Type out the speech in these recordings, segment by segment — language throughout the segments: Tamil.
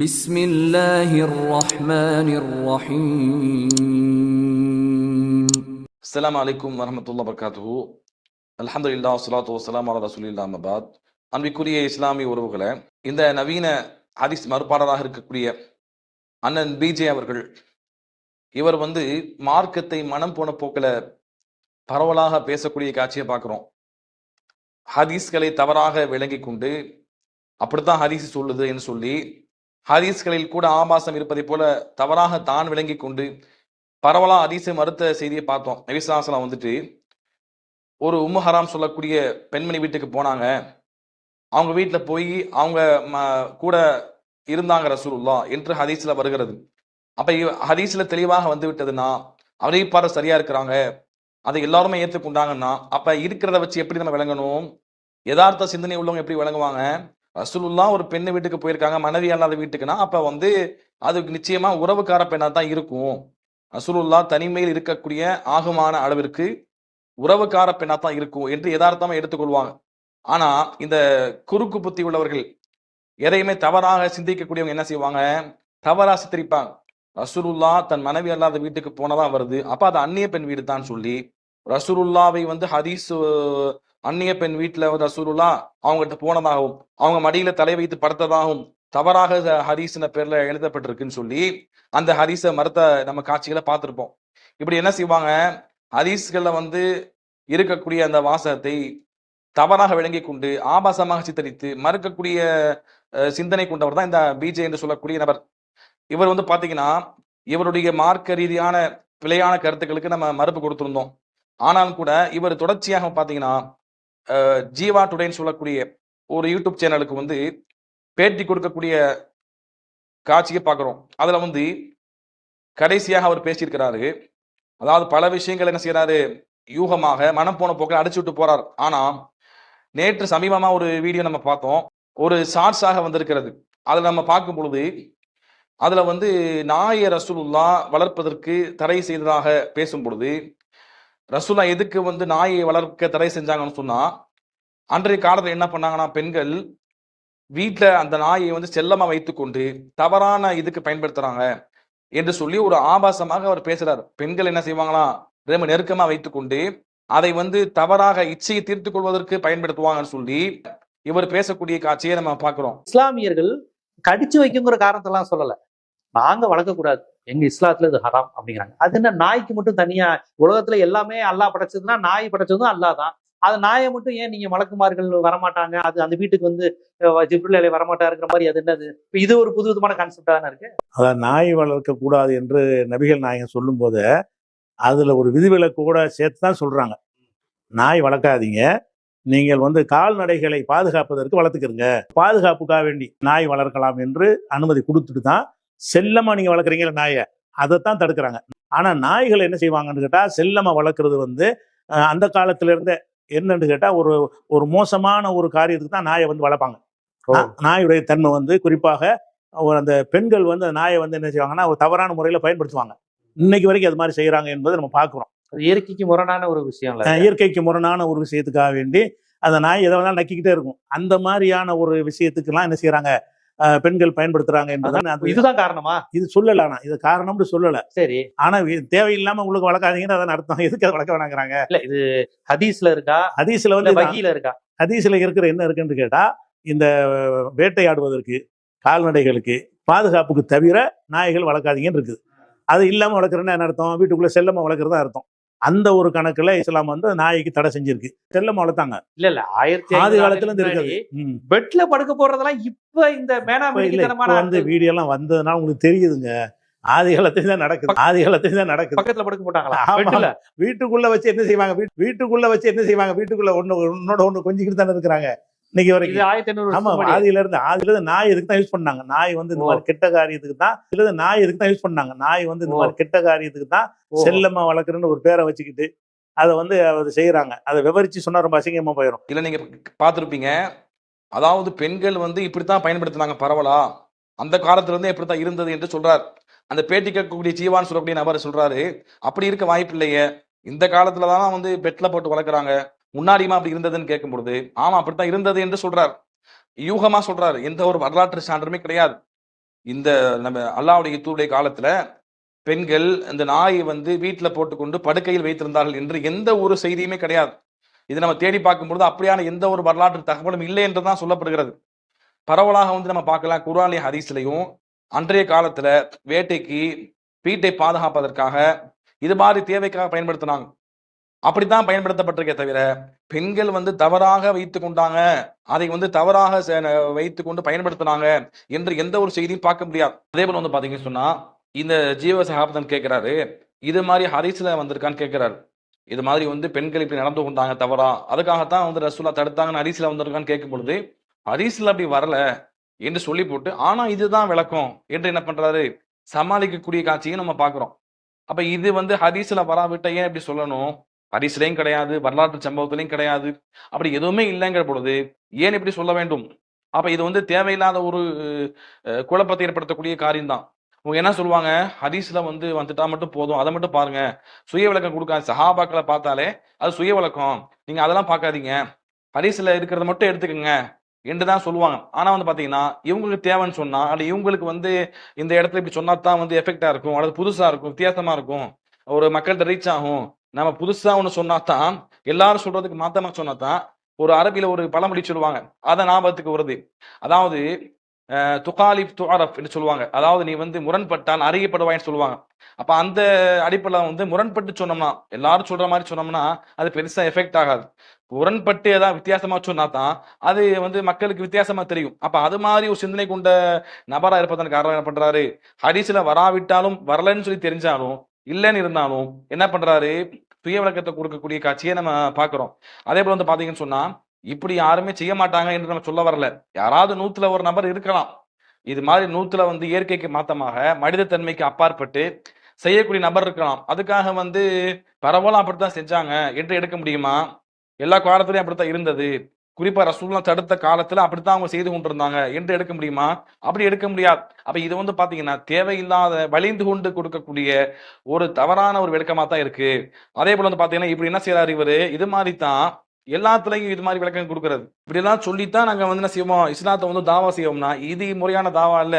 بسم الله الرحمن الرحيم. அஸ்ஸலாமு அலைக்கும் வரஹ்மத்துல்லாஹி வபரகாத்துஹு. அல்ஹம்துலில்லாஹ் வஸ்ஸலாத்து வஸ்ஸலாமு அலா ரசூலில்லாஹ் அம்மா பாத். அன்பிற்குரிய இஸ்லாமிய உறவுகளே, இந்த நவீன ஹதீஸ் மறுப்பாளராக இருக்கக்கூடிய அண்ணன் பிஜே அவர்கள், இவர் மார்க்கத்தை மனம் போன போக்கில் பரவலாக பேசக்கூடிய காட்சியை பார்க்குறோம். ஹதீஸ்களை தவறாக விளங்கி கொண்டு அப்படித்தான் ஹதீஸ் சொல்லுது என்று சொல்லி, ஹதீஸ்களில் கூட ஆபாசம் இருப்பதை போல தவறாக தான் விளங்கி கொண்டு பரவலா ஹதீஸை மறுத்த செய்தியை பார்த்தோம். நபி ஸல்லல்லாஹு அலைஹி வஸல்லம் ஒரு உம்மு ஹராம் சொல்லக்கூடிய பெண்மணி வீட்டுக்கு போனாங்க. அவங்க வீட்டில் போய் அவங்க கூட இருந்தாங்க ரசூலுல்லாஹ் என்று ஹதீஸ்ல வருகிறது. அப்ப ஹதீஸ்ல தெளிவாக வந்து விட்டதுன்னா, அறிவிப்பார சரியா இருக்கிறாங்க, அதை எல்லாருமே ஏற்றுக்கொண்டாங்கன்னா, அப்ப இருக்கிறத வச்சு எப்படி நம்ம விளங்கணும்? யதார்த்த சிந்தனை உள்ளவங்க எப்படி விளங்குவாங்க? ரசூலுல்லாஹ் ஒரு பெண்ணு வீட்டுக்கு போயிருக்காங்க, மனைவி அல்லாத வீட்டுக்குன்னா, அப்ப அதுக்கு நிச்சயமா உறவுக்கார பெண்ணா தான் இருக்கும். ரசூலுல்லாஹ் தனிமையில் இருக்கக்கூடிய ஆகுமான அளவிற்கு உறவுக்கார பெண்ணா தான் இருக்கும் என்று யதார்த்தமா எடுத்துக்கொள்வாங்க. ஆனா இந்த குறுக்கு புத்தி உள்ளவர்கள், எதையுமே தவறாக சிந்திக்கக்கூடியவங்க என்ன செய்வாங்க? தவறா சித்தரிப்பாங்க. ரசூலுல்லாஹ் தன் மனைவி அல்லாத வீட்டுக்கு போனதா வருது, அப்ப அது அந்நிய பெண் வீடு தான் சொல்லி, ரசூலுல்லாவை ஹதீஸ் அந்நிய பெண் வீட்டுல ரசூலுல்லாஹ் அவங்ககிட்ட போனதாகவும், அவங்க மடியில தலை வைத்து படுத்ததாகவும் தவறாக ஹதீஸ்ன பேர்ல எழுதப்பட்டிருக்குன்னு சொல்லி அந்த ஹதீஸை மறுத்த நம்ம காட்சிகளை பார்த்திருப்போம். இப்படி என்ன செய்வாங்க? ஹதீஸ்கள்ல இருக்கக்கூடிய அந்த வாசகத்தை தவறாக விளங்கி கொண்டு ஆபாசமாக சித்தரித்து மறுக்கக்கூடிய சிந்தனை கொண்டவர் தான் இந்த பிஜே என்று சொல்லக்கூடிய நபர். இவர் பாத்தீங்கன்னா, இவருடைய மார்க்க ரீதியான பிழையான கருத்துக்களுக்கு நம்ம மறுப்பு கொடுத்திருந்தோம். ஆனாலும் கூட இவர் தொடர்ச்சியாக பாத்தீங்கன்னா, ஜீவா டுடேன்னு சொல்லக்கூடிய ஒரு யூடியூப் சேனலுக்கு பேட்டி கொடுக்கக்கூடிய காட்சியை பார்க்கிறோம். அதுல கடைசியாக அவர் பேசியிருக்கிறாரு. அதாவது பல விஷயங்கள் என்ன செய்யறாரு? யூகமாக மனம் போன போக்கில் அடிச்சு விட்டு போறார். ஆனா நேற்று சமீபமா ஒரு வீடியோ நம்ம பார்த்தோம், ஒரு ஷார்ட்ஸாக வந்திருக்கிறது. அதுல நம்ம பார்க்கும் பொழுது அதுல நாயை ரசூலுல்லாஹ் வளர்ப்பதற்கு தடை செய்ததாக பேசும் பொழுது, ரசூலுல்லாஹ் எதுக்கு நாயை வளர்க்க தடை செஞ்சாங்கன்னு சொன்னா, அன்றைய காலத்துல என்ன பண்ணாங்கன்னா, பெண்கள் வீட்டுல அந்த நாயை செல்லமா வைத்துக்கொண்டு தவறான இதுக்கு பயன்படுத்துறாங்க என்று சொல்லி ஒரு ஆபாசமாக அவர் பேசுறார். பெண்கள் என்ன செய்வாங்களா? ரொம்ப நெருக்கமா வைத்துக்கொண்டு அதை தவறாக இச்சையை தீர்த்துக் கொள்வதற்கு பயன்படுத்துவாங்கன்னு சொல்லி இவர் பேசக்கூடிய காட்சியை நம்ம பார்க்கிறோம். இஸ்லாமியர்கள் கடிச்சு வைக்குங்கிற காரணத்தெல்லாம் சொல்லல, நாங்க வளர்க்கக்கூடாது, எங்க இஸ்லாத்துல இது ஹராம் அப்படிங்கிறாங்க. அது என்ன, நாய்க்கு மட்டும் தனியா? உலகத்துல எல்லாமே அல்லாஹ் படைச்சதுன்னா நாய் படைச்சதும் அல்லாஹ் தான். அது நாயை மட்டும் ஏன் நீங்க மலக்குமார்கள் வரமாட்டாங்க, அது அந்த வீட்டுக்கு ஜிப்ரீல் அலைஹி வரமாட்டாருங்கிற மாதிரி அது என்னது? இது ஒரு புது விதமான கான்செப்டா தானே இருக்கு. அதான் நாய் வளர்க்க கூடாது என்று நபிகள் நாயகம் சொல்லும் போது அதுல ஒரு விதிவிலக்கு கூட சேர்த்து தான் சொல்றாங்க. நாய் வளர்க்காதீங்க, நீங்கள் கால்நடைகளை பாதுகாப்பதற்கு வளர்த்துக்கிறங்க, பாதுகாப்புக்காக வேண்டி நாய் வளர்க்கலாம் என்று அனுமதி கொடுத்துட்டு தான் செல்லமா நீங்க வளர்க்குறீங்களா நாயை, அதைத்தான் தடுக்கிறாங்க. ஆனா நாய்கள் என்ன செய்வாங்கன்னு கேட்டா, செல்லமா வளர்க்குறது அந்த காலத்துல இருந்தே என்னன்னு கேட்டா ஒரு ஒரு மோசமான ஒரு காரியத்துக்கு தான் நாயை வளர்ப்பாங்க. நாயுடைய தன்மை குறிப்பாக அந்த பெண்கள் அந்த நாயை என்ன செய்வாங்கன்னா ஒரு தவறான முறையில பயன்படுத்துவாங்க. இன்னைக்கு வரைக்கும் அது மாதிரி செய்யறாங்க என்பதை நம்ம பார்க்கிறோம். இயற்கைக்கு முரணான ஒரு விஷயம் இல்ல, இயற்கைக்கு முரணான ஒரு விஷயத்துக்காக வேண்டி அந்த நாய் எதை வேணாலும் நக்கிக்கிட்டே இருக்கும். அந்த மாதிரியான ஒரு விஷயத்துக்கெல்லாம் என்ன செய்யறாங்க, பெண்கள் பயன்படுத்துறாங்க என்பதுதான். இதுதான் காரணமா? இது சொல்லல, ஆனா இது காரணம்னு சொல்லல. சரி, ஆனா தேவையில்லாம உங்களுக்கு வளர்க்காதீங்கன்னு அதான் அர்த்தம். எதுக்கு அதை வளர்க்க வேணாங்கிறாங்க? இல்ல, இது ஹதீஸ்ல இருக்கா? ஹதீஸ்ல வஹீல இருக்கா? ஹதீஸ்ல இருக்கிற என்ன இருக்குன்னு கேட்டா, இந்த வேட்டையாடுவதற்கு கால்நடைகளுக்கு பாதுகாப்புக்கு தவிர நாய்கள் வளர்க்காதீங்கன்னு இருக்குது. அது இல்லாம வளர்க்குறேன்னா என்ன அர்த்தம்? வீட்டுக்குள்ள செல்லமா வளர்க்குறதா அர்த்தம். அந்த ஒரு கணக்குல இஸ்லாம் நாய்க்கு தடை செஞ்சிருக்கு. செல்லமா வளர்த்தாங்க. இல்ல ஆதி காலத்துல இருந்து இருக்குது. பெட்ல படுக்க போறதெல்லாம் இப்ப இந்த வீடியோ எல்லாம் வந்ததுனால உங்களுக்கு தெரியுதுங்க. ஆதி காலத்துல தான் நடக்குது. ஆதி காலத்துல தான் நடக்குது. பக்கத்துல படுக்க போட்டாங்களா? வீட்டுக்குள்ள வச்சு என்ன செய்வாங்க? வீட்டுக்குள்ள ஒண்ணு கொஞ்சிக்கிட்டு தானே இருக்கிறாங்க இன்னைக்கு வரைக்கும். ஆமா, ஆதியில இருந்து நாய் எதுக்கு தான் யூஸ் பண்ணாங்க? நாய் இந்த மாதிரி கெட்ட காரியத்துக்கு தான். நாய் எதுக்கு தான் யூஸ் பண்ணாங்க? நாய் இந்த மாதிரி கெட்ட காரியத்துக்கு தான் செல்லமா வளர்க்குறன்னு ஒரு பேரை வச்சுக்கிட்டு அதை அதை செய்யறாங்க. அதை விவரிச்சு சொன்னா ரொம்ப அசிங்கமா போயிடும். இல்ல, நீங்க பார்த்திருப்பீங்க, அதாவது பெண்கள் இப்படித்தான் பயன்படுத்தினாங்க பரவலா, அந்த காலத்துல இருந்தே இப்படித்தான் இருந்தது என்று சொல்றார். அந்த பேட்டி கேட்கக்கூடிய ஜீவான்னு சொல்லக்கூடிய நபர் சொல்றாரு, அப்படி இருக்க வாய்ப்பு இல்லையே, இந்த காலத்துலதான் பெட்ல போட்டு வளர்க்குறாங்க, முன்னாடியுமா அப்படி இருந்ததுன்னு கேட்கும் பொழுது ஆமா அப்படித்தான் இருந்தது என்று சொல்றார். யூகமா சொல்றாரு, எந்த ஒரு வரலாற்று சான்றுமே கிடையாது. இந்த நம்ம அல்லாஹ்வுடைய தூதருடைய காலத்துல பெண்கள் இந்த நாயை வந்து வீட்டுல போட்டுக்கொண்டு படுக்கையில் வைத்திருந்தார்கள் என்று எந்த ஒரு செய்தியுமே கிடையாது. இது நம்ம தேடி பார்க்கும்பொழுது அப்படியான எந்த ஒரு வரலாற்று தகவலும் இல்லை என்றுதான் சொல்லப்படுகிறது. பரவலாக வந்து நம்ம பார்க்கலாம், குர்ஆன்லயும் ஹதீஸ்லயும் அன்றைய காலத்துல வேட்டைக்கு, வீட்டை பாதுகாப்பதற்காக, இது மாதிரி தேவைக்காக பயன்படுத்தினாங்க. அப்படித்தான் பயன்படுத்தப்பட்டிருக்கே தவிர பெண்கள் வந்து தவறாக வைத்துக் கொண்டாங்க, அதை வந்து தவறாக வைத்துக் கொண்டு பயன்படுத்தினாங்க என்று எந்த ஒரு செய்தியும் பார்க்க முடியாது. அதே போல வந்து பாத்தீங்கன்னு சொன்னா, இந்த ஜீவ சகாப்தன் கேட்கிறாரு, இது மாதிரி ஹதீஸ்ல வந்திருக்கான்னு கேட்கிறாரு. இது மாதிரி வந்து பெண்கள் இப்படி நடந்து கொண்டாங்க தவறா, அதுக்காகத்தான் வந்து ரசூலா தடுத்தாங்கன்னு ஹதீஸ்ல வந்திருக்கான்னு கேட்கும் பொழுது, ஹதீஸ்ல அப்படி வரல என்று சொல்லி போட்டு, ஆனா இதுதான் விளக்கம் என்று என்ன பண்றாரு, சமாளிக்கக்கூடிய காட்சியை நம்ம பார்க்கிறோம். அப்ப இது வந்து ஹதீஸ்ல வராவிட்ட ஏன் இப்படி சொல்லணும்? ஹதீஸ்லயும் கிடையாது, வரலாற்று சம்பவத்திலையும் கிடையாது. அப்படி எதுவுமே இல்லைங்கிற பொழுது ஏன் இப்படி சொல்ல வேண்டும்? அப்ப இது வந்து தேவையில்லாத ஒரு குழப்பத்தை ஏற்படுத்தக்கூடிய காரியம் தான். அவங்க என்ன சொல்லுவாங்க, ஹதீஸ்ல வந்து வந்துட்டா மட்டும் போதும், அதை மட்டும் பாருங்க, சுய விளக்கம் கொடுக்காது. சஹாபாக்களை பார்த்தாலே அது சுய விளக்கம், நீங்க அதெல்லாம் பார்க்காதீங்க, ஹதீஸ்ல இருக்கிறத மட்டும் எடுத்துக்கங்க என்றுதான் சொல்லுவாங்க. ஆனா வந்து பாத்தீங்கன்னா இவங்களுக்கு தேவைன்னு சொன்னா, அல்லது இவங்களுக்கு வந்து இந்த இடத்துல இப்படி சொன்னா தான் வந்து எஃபெக்டா இருக்கும், அல்லது புதுசா இருக்கும், வித்தியாசமா இருக்கும், ஒரு மக்கள்கிட்ட ரீச் ஆகும், நம்ம புதுசா ஒண்ணு சொன்னாதான், எல்லாரும் சொல்றதுக்கு மாத்தமா சொன்னாதான், ஒரு அரபில ஒரு பழமொழி சொல்லுவாங்க, அத ஞாபகத்துக்கு வருது. அதாவது துகாலிப் துஅரப் என்று சொல்லுவாங்க. அதாவது நீ வந்து முரண்பட்டால் அறியப்படுவாய்ன்னு சொல்லுவாங்க. அப்ப அந்த அடிப்படையில வந்து முரண்பட்டு சொன்னோம்னா, எல்லாரும் சொல்ற மாதிரி சொன்னோம்னா அது பெருசா எஃபெக்ட் ஆகாது. முரண்பட்டு ஏதாவது வித்தியாசமா சொன்னா தான் அது வந்து மக்களுக்கு வித்தியாசமா தெரியும். அப்ப அது மாதிரி ஒரு சிந்தனை கொண்ட நபரா இருப்பதன் காரணம் என்ன பண்றாரு, ஹதீஸ்ல வராவிட்டாலும் வரலன்னு சொல்லி தெரிஞ்சாலும், இல்லைன்னு இருந்தாலும் என்ன பண்றாரு, சுய விளக்கத்தை கொடுக்கக்கூடிய காட்சியை நம்ம பார்க்கிறோம். அதே போல வந்து பாத்தீங்கன்னு சொன்னா, இப்படி யாருமே செய்ய மாட்டாங்க என்று நம்ம சொல்ல வரல. யாராவது 100ல ஒரு நபர் இருக்கலாம். இது மாதிரி 100ல வந்து இயற்கைக்கு மாத்தமாக மனித தன்மைக்கு அப்பாற்பட்டு செய்யக்கூடிய நபர் இருக்கலாம். அதுக்காக வந்து பரவலா அப்படித்தான் செஞ்சாங்க என்று எடுக்க முடியுமா? எல்லா காலத்திலயும் அப்படித்தான் இருந்தது, குறிப்பா ரசூலுல்லாஹ் தடுத்த காலத்துல அப்படித்தான் அவங்க செய்து கொண்டிருந்தாங்க என்று எடுக்க முடியுமா? அப்படி எடுக்க முடியாது. அப்ப இது வந்து பாத்தீங்கன்னா தேவையில்லாத வலிந்து கொண்டு கொடுக்கக்கூடிய ஒரு தவறான ஒரு விளக்கமா தான் இருக்கு. அதே போல வந்து பாத்தீங்கன்னா இப்படி என்ன செய்யறாரு இவரு, இது மாதிரி தான் எல்லாத்துலயும் இது மாதிரி விளக்கம் கொடுக்கிறது. இப்படி எல்லாம் சொல்லித்தான் நாங்க வந்து என்ன செய்வோம், இஸ்லாத்தை வந்து தாவா செய்வோம்னா இது முறையான தாவா இல்ல.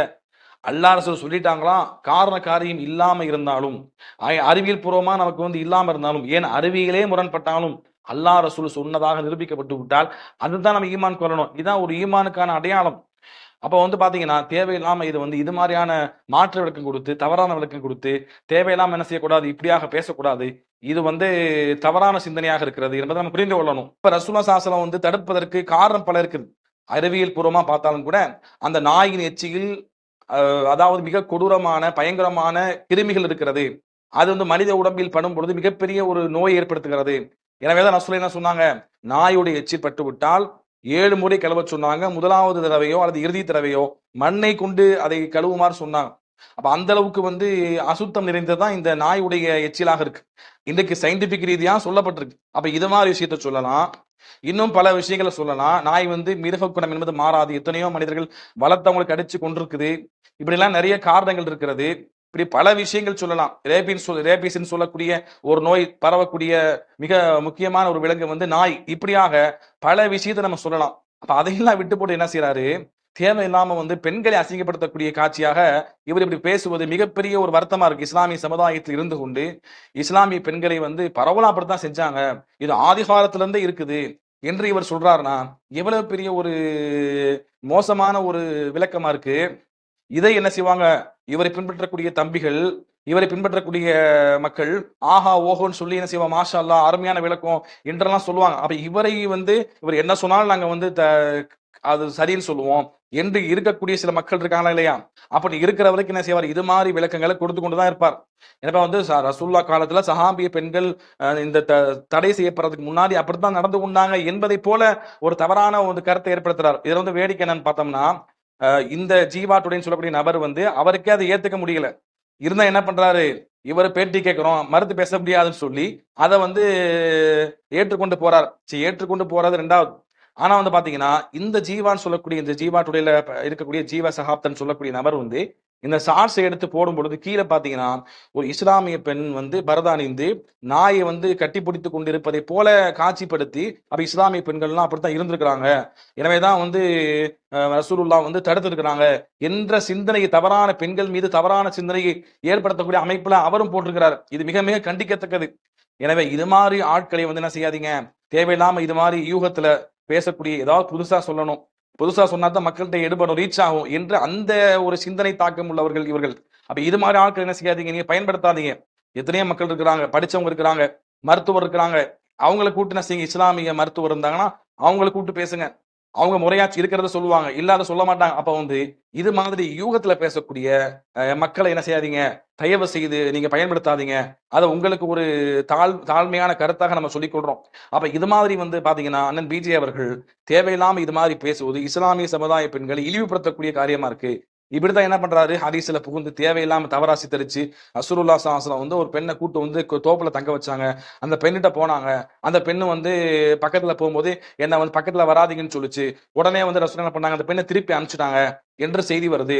அல்லாஹ் ரசூல் சொல்லிட்டாங்களாம், காரண காரியம் இல்லாம இருந்தாலும், அறிவியல் பூர்வமா நமக்கு வந்து இல்லாம இருந்தாலும், ஏன் அறிவியலே முரண்பட்டாலும் அல்லாஹ் ரசூல் சொன்னதாக நிரூபிக்கப்பட்டு விட்டால் அதுதான் நம்ம ஈமான் கொள்ளணும். இதுதான் ஒரு ஈமானுக்கான அடையாளம். அப்ப வந்து பாத்தீங்கன்னா தேவையில்லாம இது வந்து இது மாதிரியான மாற்று விளக்கம் கொடுத்து, தவறான விளக்கம் கொடுத்து, தேவையில்லாம என்ன செய்யக்கூடாது, இப்படியாக பேசக்கூடாது, இது வந்து தவறான சிந்தனையாக இருக்கிறது என்பதை நம்ம புரிந்து கொள்ளணும். இப்ப ரசூலுல்லாஹ் ஸல்லல்லாஹு அலைஹி வஸல்லம் வந்து தடுப்பதற்கு காரணம் பல இருக்குது. அறிவியல் பூர்வமா பார்த்தாலும் கூட அந்த நாயின் எச்சியில் அதாவது மிக கொடூரமான பயங்கரமான கிருமிகள் இருக்கிறது. அது வந்து மனித உடம்பில் படும் பொழுது மிகப்பெரிய ஒரு நோய் ஏற்படுத்துகிறது. எனவேதான் ரசூல் என்ன சொன்னாங்க, நாயுடைய எச்சில் பட்டு விட்டால் 7 முறை கழுவ சொன்னாங்க. முதலாவது தடவையோ அல்லது இறுதி தடவையோ மண்ணை கொண்டு அதை கழுவுமாறு சொன்னாங்க. அப்ப அந்த அளவுக்கு வந்து அசுத்தம் நிறைந்ததுதான் இந்த நாயுடைய எச்சிலாக இருக்கு. இன்றைக்கு சயின்டிபிக் ரீதியா சொல்லப்பட்டிருக்கு. அப்ப இது மாதிரி விஷயத்த சொல்லலாம், இன்னும் பல விஷயங்களை சொல்லலாம். நாய் வந்து மிருக குணம் என்பது மாறாது, எத்தனையோ மனிதர்கள் வளர்த்தவங்களுக்கு அடிச்சு கொண்டிருக்குது, இப்படி எல்லாம் நிறைய காரணங்கள் இருக்கிறது. இப்படி பல விஷயங்கள் சொல்லலாம். ரேபிஸ்ன்னு சொல்லக்கூடிய ஒரு நோய் பரவக்கூடிய மிக முக்கியமான ஒரு விலங்கு வந்து நாய். இப்படியாக பல விஷயத்தை நம்ம சொல்லலாம். அப்ப அதையெல்லாம் விட்டு போட்டு என்ன செய்யறாரு, தேவையில்லாம வந்து பெண்களை அசிங்கப்படுத்தக்கூடிய காட்சியாக இவர் இப்படி பேசுவது மிகப்பெரிய ஒரு வருத்தமா இருக்கு. இஸ்லாமிய சமுதாயத்தில் இருந்து கொண்டு இஸ்லாமிய பெண்களை வந்து பரவலா அப்படித்தான் செஞ்சாங்க, இது ஆதிகாலத்துல இருந்தே இருக்குது என்று இவர் சொல்றாருன்னா எவ்வளவு பெரிய ஒரு மோசமான ஒரு விளக்கமா இருக்கு. இதை என்ன செய்வாங்க, இவரை பின்பற்றக்கூடிய தம்பிகள், இவரை பின்பற்றக்கூடிய மக்கள் ஆஹா ஓஹோன்னு சொல்லி என்ன செய்வாங்க, மாஷா அல்லாஹ் அருமையான விளக்கம் என்றெல்லாம் சொல்லுவாங்க. அப்ப இவரை வந்து இவர் என்ன சொன்னாலும் நாங்க வந்து அது சரின்னு சொல்லுவோம் என்று இருக்கக்கூடிய சில மக்கள் இருக்காங்களா இல்லையா? அப்படி இருக்கிற வரைக்கும் என்ன செய்வார், இது மாதிரி விளக்கங்களை கொடுத்து கொண்டுதான் இருப்பார். எனவே வந்து ரசூலுல்லாஹ் காலத்துல சஹாபிய பெண்கள் இந்த தடை செய்யப்படுறதுக்கு முன்னாடி அப்படித்தான் நடந்து கொண்டாங்க என்பதை போல ஒரு தவறான ஒரு கருத்தை ஏற்படுத்துறார். இதுல வந்து வேடிக்கை என்னன்னு பார்த்தோம்னா, இந்த ஜீவாட்டுடைன்னு சொல்லக்கூடிய நபர் வந்து அவருக்கே அதை ஏத்துக்க முடியல. இருந்தா என்ன பண்றாரு, இவர் பேட்டி கேட்கிறோம் மறுத்து பேச முடியாதுன்னு சொல்லி அதை வந்து ஏற்றுக்கொண்டு போறார். ஏற்றுக்கொண்டு போறது ரெண்டாவது. ஆனா வந்து பாத்தீங்கன்னா இந்த ஜீவான்னு சொல்லக்கூடிய இந்த ஜீவாட்டுடையில இருக்கக்கூடிய ஜீவ சகாப்தன் சொல்லக்கூடிய நபர் வந்து இந்த ஷார்ட்ஸை எடுத்து போடும் பொழுது கீழே பார்த்தீங்கன்னா ஒரு இஸ்லாமிய பெண் வந்து பரதானிந்து நாயை வந்து கட்டி பிடித்து கொண்டிருப்பதை போல காட்சிப்படுத்தி, அப்ப இஸ்லாமிய பெண்கள்லாம் அப்படித்தான் இருந்திருக்கிறாங்க, எனவேதான் வந்து ரசூலுல்லா வந்து தடுத்திருக்கிறாங்க என்ற சிந்தனையை, தவறான பெண்கள் மீது தவறான சிந்தனையை ஏற்படுத்தக்கூடிய அமைப்புல அவரும் போட்டிருக்கிறார். இது மிக மிக கண்டிக்கத்தக்கது. எனவே இது மாதிரி ஆட்களை வந்து என்ன செய்யாதீங்க, தேவையில்லாம இது மாதிரி யூகத்துல பேசக்கூடிய ஏதாவது புதுசா சொல்லணும், புதுசா சொன்னாதான் மக்கள்கிட்ட எடுபடும், ரீச் ஆகும் என்று அந்த ஒரு சிந்தனை தாக்கம் உள்ளவர்கள் இவர்கள். அப்ப இது மாதிரி ஆட்கள் என்ன செய்யாதீங்க, நீங்க பயன்படுத்தாதீங்க. எத்தனையோ மக்கள் இருக்கிறாங்க, படிச்சவங்க இருக்கிறாங்க, மருத்துவர் இருக்கிறாங்க, அவங்களை கூட்டு என்ன செய்யுங்க, இஸ்லாமிய மருத்துவர் இருந்தாங்கன்னா அவங்களை கூப்பிட்டு பேசுங்க. அவங்க முறையாச்சு இருக்கிறத சொல்லுவாங்க, இல்லாத சொல்ல மாட்டாங்க. அப்ப வந்து இது மாதிரி யூகத்துல பேசக்கூடிய மக்களை என்ன செய்யாதீங்க, தயவு செய்து நீங்க பயன்படுத்தாதீங்க. அதை உங்களுக்கு ஒரு தாழ்மையான கருத்தாக நம்ம சொல்லிக் கொள்றோம். அப்ப இது மாதிரி வந்து பாத்தீங்கன்னா அண்ணன் பிஜே அவர்கள் தேவையில்லாம இது மாதிரி பேசுவது இஸ்லாமிய சமுதாய பெண்களை இழிவுபடுத்தக்கூடிய காரியமா இருக்கு. இப்படித்தான் என்ன பண்றாரு, ஹதீஸ்ல புகுந்து தேவையில்லாம தவறா சித்தரிச்சு ரசூலுல்லாஹி ஸல்லல்லாஹு அலைஹி வஸல்லம் வந்து ஒரு பெண்ணை கூட்டு வந்து தோப்புல தங்க வச்சாங்க. அந்த பெண்ணிட்ட போனாங்க, அந்த பெண்ணு வந்து பக்கத்துல போகும்போது என்ன வந்து பக்கத்துல வராதீங்கன்னு சொல்லுச்சு. உடனே வந்து ரசூல் என்ன பண்ணாங்க, அந்த பெண்ணை திருப்பி அனுப்பிச்சிட்டாங்க என்று செய்தி வருது.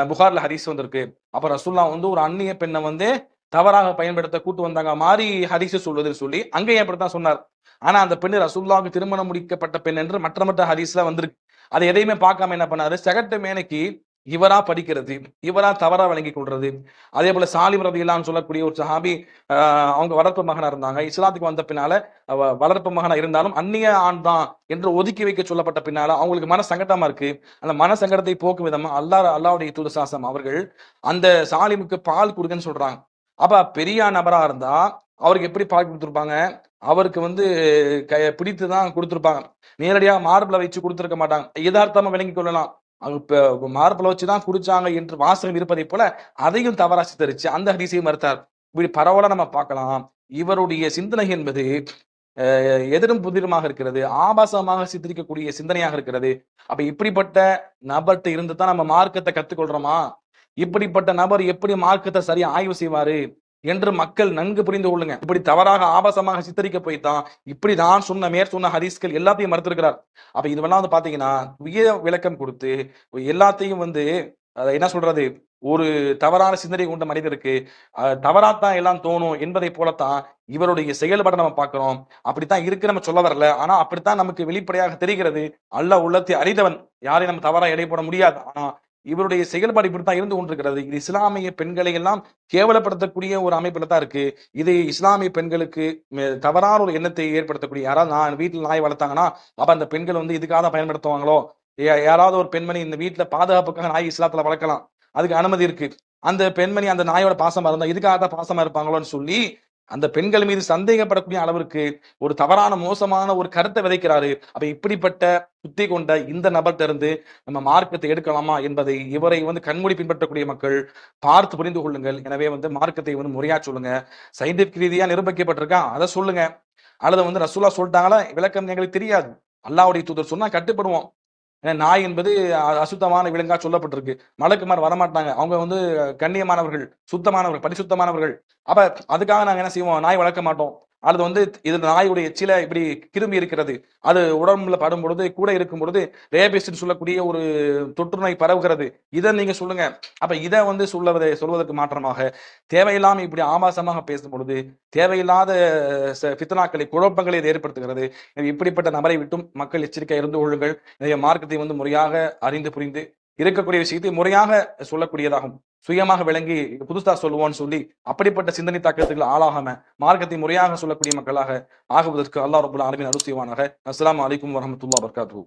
புகார்ல ஹதீஸ் வந்திருக்கு. அப்ப ரசூலுல்லாஹ் வந்து ஒரு அந்நிய பெண்ணை வந்து தவறாக பயன்படுத்த கூட்டு வந்தாங்க மாதிரி ஹதீஸ் சொல்வதுன்னு சொல்லி அங்கேயும் அப்படித்தான் சொன்னார். ஆனா அந்த பெண்ணு ரசூலுல்லாஹ்வுக்கு திருமணம் முடிக்கப்பட்ட பெண் என்று மற்ற ஹதீஸ்ல வந்திருக்கு. அதை எதையுமே பார்க்காம என்ன பண்ணாரு, சகட்டு மேனைக்கு இவரா படிக்கிறது, இவரா தவறா விளங்கி கொள்றது. அதே போல சாலிம் ரலியல்லாஹு சொல்லக்கூடிய ஒரு சஹாபி, அவங்க வளர்ப்பு மகனா இருந்தாங்க. இஸ்லாத்துக்கு வந்த பின்னால வளர்ப்பு மகனா இருந்தாலும் அந்நிய ஆண் தான் என்று ஒதுக்கி வைக்க சொல்லப்பட்ட பின்னால அவங்களுக்கு மன சங்கடமா இருக்கு. அந்த மன சங்கடத்தை போக்கும் விதமா அல்லாஹ்வுடைய தூதர் ஸல்லல்லாஹு அலைஹி அவர்கள் அந்த சாலிமுக்கு பால் கொடுங்கன்னு சொல்றாங்க. அப்ப பெரிய நபரா இருந்தா அவருக்கு எப்படி பால் கொடுத்துருப்பாங்க, அவருக்கு வந்து பிடித்துதான் கொடுத்துருப்பாங்க. நேரடியா மார்பிள வச்சு கொடுத்துருக்க மாட்டாங்க. யதார்த்தமா விளங்கி கொள்ளலாம், மார்பிள வச்சுதான் குடிச்சாங்க என்று வாசகம் இருப்பதை போல அதையும் தவறா சித்தரிச்சு அந்த ஹதீஸையும் மறுத்தார். இப்படி பரவலா நம்ம பார்க்கலாம். இவருடைய சிந்தனை என்பது எதிரும் புதிருமாக இருக்கிறது, ஆபாசமாக சித்தரிக்கக்கூடிய சிந்தனையாக இருக்கிறது. அப்ப இப்படிப்பட்ட நபர்கிட்ட இருந்து தான் நம்ம மார்க்கத்தை கத்துக்கொள்றோமா? இப்படிப்பட்ட நபர் எப்படி மார்க்கத்தை சரியா ஆய்வு செய்வாரு என்று மக்கள் நன்கு புரிந்து கொள்ளுங்க. இப்படி தவறாக ஆபாசமாக சித்தரிக்க போய்தான் இப்படி நான் சொன்ன மேற்சொன்ன ஹதீஸ்கள் எல்லாத்தையும் மறுத்திருக்கிறார். அப்ப இதுவெல்லாம் வந்து பாத்தீங்கன்னா உயர் விளக்கம் கொடுத்து எல்லாத்தையும் வந்து என்ன சொல்றது, ஒரு தவறான சிந்தனை கொண்ட மனிதருக்கு தவறாத்தான் எல்லாம் தோணும் என்பதை போலத்தான் இவருடைய செயல்பாட நம்ம பார்க்கிறோம். அப்படித்தான் இருக்கு, நம்ம சொல்ல வரல. ஆனா அப்படித்தான் நமக்கு வெளிப்படையாக தெரிகிறது. அல்லாஹ் உள்ளத்தை அறிந்தவன், யாரையும் நம்ம தவறா எடை போட முடியாது. ஆனா இவருடைய செயல்பாடு இப்படித்தான் இருந்து கொண்டிருக்கிறது. இது இஸ்லாமிய பெண்களை எல்லாம் கேவலப்படுத்தக்கூடிய ஒரு அமைப்புல தான் இருக்கு. இது இஸ்லாமிய பெண்களுக்கு தவறான ஒரு எண்ணத்தை ஏற்படுத்தக்கூடிய, யாராவது நான் வீட்டுல நாய் வளர்த்தாங்கன்னா அப்ப அந்த பெண்கள் வந்து இதுக்காக தான் பயன்படுத்துவாங்களோ, யாராவது ஒரு பெண்மணி இந்த வீட்டுல பாதுகாப்புக்காக நாய் இஸ்லாத்துல வளர்க்கலாம், அதுக்கு அனுமதி இருக்கு, அந்த பெண்மணி அந்த நாயோட பாசமா இருந்தா இதுக்காக தான் பாசமா இருப்பாங்களோன்னு சொல்லி அந்த பெண்கள் மீது சந்தேகப்படக்கூடிய அளவிற்கு ஒரு தவறான மோசமான ஒரு கருத்தை விதைக்கிறாரு. அப்ப இப்படிப்பட்ட புத்தி கொண்ட இந்த நபர்கிட்ட இருந்து நம்ம மார்க்கத்தை எடுக்கலாமா என்பதை இவரை வந்து கண்மூடி பின்பற்றக்கூடிய மக்கள் பார்த்து புரிந்து கொள்ளுங்கள். எனவே வந்து மார்க்கத்தை வந்து முறையா சொல்லுங்க, சயின்டிபிக் ரீதியா நிரூபிக்கப்பட்டிருக்கா அதை சொல்லுங்க, அல்லது வந்து ரசூலா சொல்லிட்டாங்களா விளக்கம் எங்களுக்கு தெரியாது, அல்லாஹ்வுடைய தூதர் சொன்னா கட்டுப்படுவோம். ஏன்னா நாய் என்பது அசுத்தமான விலங்கா சொல்லப்பட்டிருக்கு. மலக்குமார் வரமாட்டாங்க, அவங்க வந்து கண்ணியமானவர்கள், சுத்தமானவர்கள், பரிசுத்தமானவர்கள். அப்ப அதுக்காக நாங்க என்ன செய்வோம், நாய் வளர்க்க மாட்டோம். அல்லது வந்து இது நாயுடைய சில இப்படி கிருமி இருக்கிறது, அது உடம்புல படும் பொழுது கூட இருக்கும் பொழுது ரேபிஸ்ன்னு சொல்லக்கூடிய ஒரு தொற்று நோய் பரவுகிறது, இதை நீங்க சொல்லுங்க. அப்ப இதை வந்து சொல்வதற்கு மாற்றமாக தேவையில்லாம இப்படி ஆபாசமாக பேசும் பொழுது தேவையில்லாத ஃபித்னாக்களை, குழப்பங்களை இது ஏற்படுத்துகிறது. இப்படிப்பட்ட நபரை விட்டும் மக்கள் எச்சரிக்கை இருந்து கொள்ளுங்கள். மார்க்கத்தை வந்து முறையாக அறிந்து புரிந்து இருக்கக்கூடிய விஷயத்தை முறையாக சொல்லக்கூடியதாகும். சுயமாக விளங்கி புதுசா சொல்லுவோன்னு சொல்லி அப்படிப்பட்ட சிந்தனை தாக்கத்துக்கு ஆளாகாம மார்க்கத்தை முறையாக சொல்லக்கூடிய மக்களாக ஆகுவதற்கு அல்லாஹ் ரப்பல் ஆலமீன் அருள் செய்வானாக. அஸ்ஸலாமு அலைக்கும் வரஹ்மத்துல்லாஹி வபரகாத்துஹு.